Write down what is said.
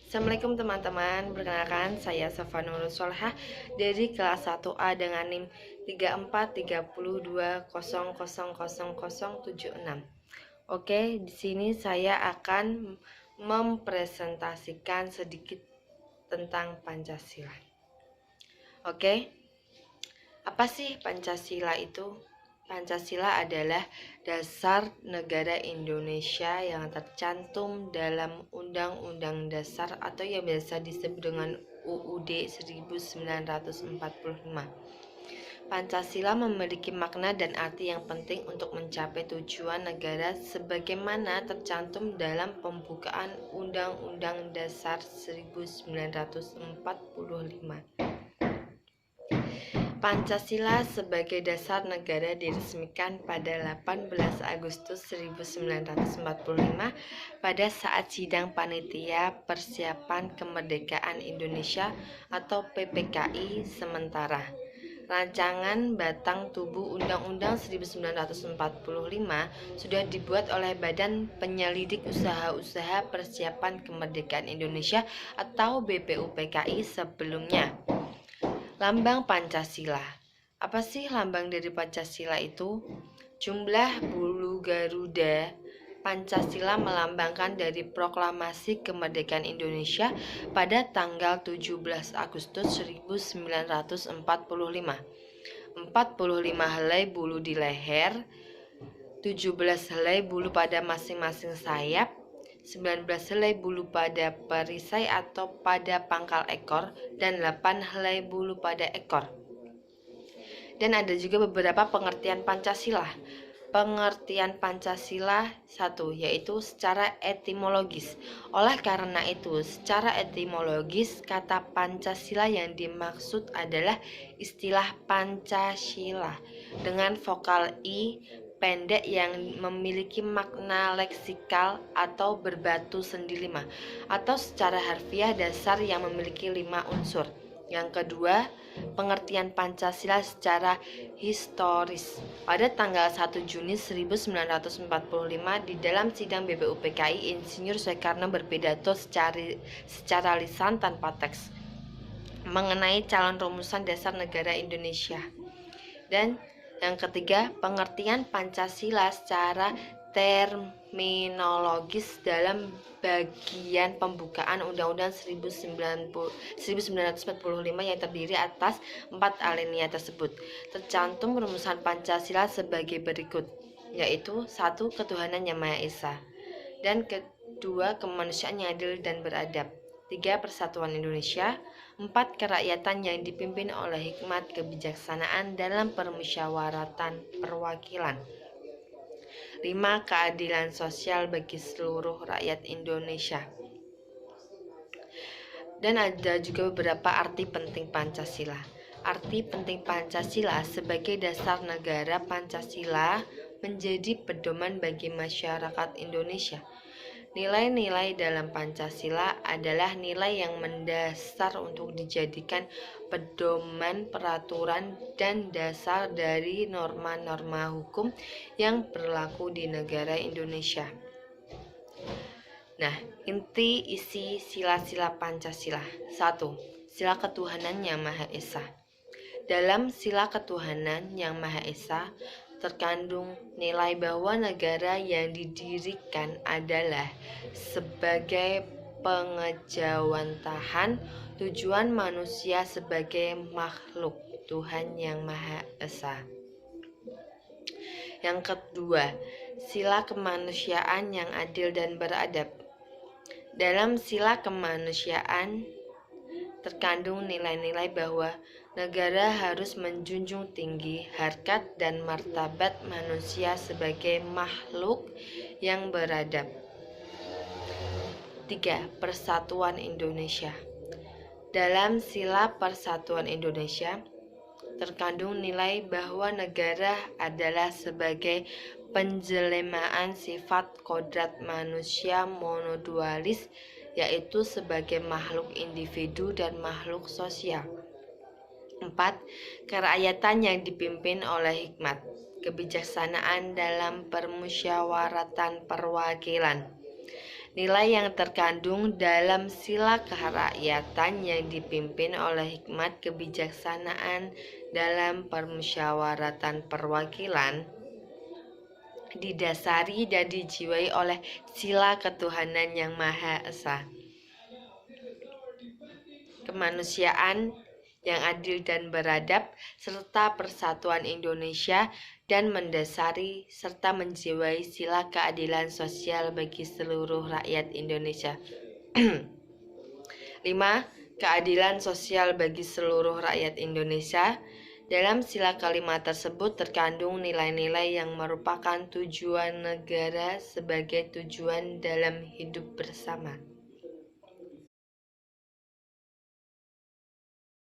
Assalamualaikum teman-teman, perkenalkan saya Safa Nurul Solehah dari kelas 1A dengan NIM 3432000076. Oke, di sini saya akan mempresentasikan sedikit tentang Pancasila. Oke, apa sih Pancasila itu? Pancasila adalah dasar negara Indonesia yang tercantum dalam Undang-Undang Dasar atau yang biasa disebut dengan UUD 1945. Pancasila memiliki makna dan arti yang penting untuk mencapai tujuan negara sebagaimana tercantum dalam pembukaan Undang-Undang Dasar 1945. Pancasila sebagai dasar negara diresmikan pada 18 Agustus 1945 pada saat sidang Panitia Persiapan Kemerdekaan Indonesia atau PPKI sementara. Rancangan batang tubuh Undang-Undang 1945 sudah dibuat oleh Badan Penyelidik Usaha-Usaha Persiapan Kemerdekaan Indonesia atau BPUPKI sebelumnya. Lambang Pancasila. Apa sih lambang dari Pancasila itu? Jumlah bulu Garuda Pancasila melambangkan dari proklamasi kemerdekaan Indonesia pada tanggal 17 Agustus 1945. 45 helai bulu di leher, 17 helai bulu pada masing-masing sayap, 19 helai bulu pada perisai atau pada pangkal ekor, dan 8 helai bulu pada ekor. Dan ada juga beberapa pengertian Pancasila. Pengertian Pancasila 1, yaitu secara etimologis. Oleh karena itu, secara etimologis, kata Pancasila yang dimaksud adalah istilah Pancasila dengan vokal I pendek yang memiliki makna leksikal atau berbatu sendi 5, atau secara harfiah dasar yang memiliki 5 unsur. Yang kedua, pengertian Pancasila secara historis. Pada tanggal 1 Juni 1945 di dalam sidang BPUPKI, Insinyur Soekarno berpidato secara lisan tanpa teks mengenai calon rumusan dasar negara Indonesia. Dan yang ketiga, pengertian Pancasila secara terminologis dalam bagian pembukaan Undang-Undang 1945 yang terdiri atas 4 alinea tersebut. Tercantum rumusan Pancasila sebagai berikut, yaitu 1. Ketuhanan Yang Maha Esa, dan kedua, kemanusiaan yang adil dan beradab, 3. Persatuan Indonesia, 4. Kerakyatan yang dipimpin oleh hikmat kebijaksanaan dalam permusyawaratan perwakilan, 5. Keadilan sosial bagi seluruh rakyat Indonesia. Dan ada juga beberapa arti penting Pancasila. Arti penting Pancasila sebagai dasar negara. Pancasila menjadi pedoman bagi masyarakat Indonesia. Nilai-nilai dalam Pancasila adalah nilai yang mendasar untuk dijadikan pedoman, peraturan, dan dasar dari norma-norma hukum yang berlaku di negara Indonesia. Nah, inti isi sila-sila Pancasila. 1. Sila ketuhanan yang Maha Esa. Dalam sila ketuhanan yang Maha Esa terkandung nilai bahwa negara yang didirikan adalah sebagai pengejawantahan tujuan manusia sebagai makhluk Tuhan yang Maha Esa. Yang kedua, sila kemanusiaan yang adil dan beradab. Dalam sila kemanusiaan terkandung nilai-nilai bahwa negara harus menjunjung tinggi harkat dan martabat manusia sebagai makhluk yang beradab. 3. Persatuan Indonesia. Dalam sila Persatuan Indonesia terkandung nilai bahwa negara adalah sebagai penjelemaan sifat kodrat manusia monodualis, yaitu sebagai makhluk individu dan makhluk sosial. 4. Kerakyatan yang dipimpin oleh hikmat kebijaksanaan dalam permusyawaratan perwakilan. Nilai yang terkandung dalam sila kerakyatan yang dipimpin oleh hikmat kebijaksanaan dalam permusyawaratan perwakilan didasari dan dijiwai oleh sila ketuhanan yang Maha Esa, kemanusiaan yang adil dan beradab, serta persatuan Indonesia, dan mendasari serta menjiwai sila keadilan sosial bagi seluruh rakyat Indonesia. 5. Keadilan sosial bagi seluruh rakyat Indonesia. Dalam sila kelima tersebut terkandung nilai-nilai yang merupakan tujuan negara sebagai tujuan dalam hidup bersama.